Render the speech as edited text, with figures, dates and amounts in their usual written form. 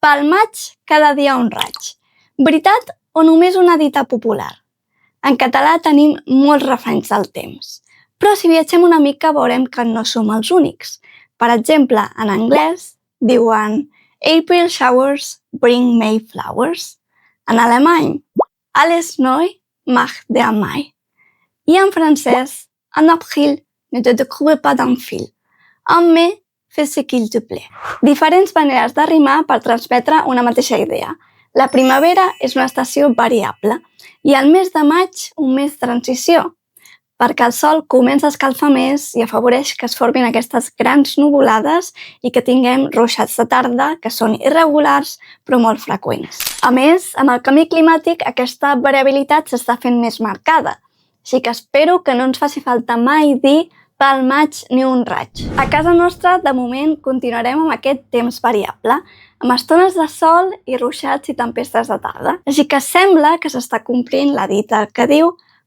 Pel maig, cada dia un raig. Veritat o només una dita popular? En català tenim molts refranys del temps, però si viatgem una mica veurem que no som els únics. Per exemple, en anglès diuen April showers bring May flowers. En alemany, Alles neu macht der Mai. I en francès, en avril, ne te découvre pas d'un fil. En mai, fais ce qu'il te plaît. Diferents maneres de rimar per transmetre una mateixa idea. La primavera és una estació variable i el mes de maig un mes de transició, perquè el sol comença a escalfar més i afavoreix que es formin aquestes grans nuvolades i que tinguem ruixats de tarda que són irregulars però molt freqüents. A més, amb el canvi climàtic aquesta variabilitat s'està fent més marcada, així que espero que no ens faci falta mai dir pel maig ni un raig. A casa nostra, de moment, continuarem amb aquest temps variable, amb estones de sol i ruixats i tempestes de tarda. Així que sembla que s'està complint la dita que diu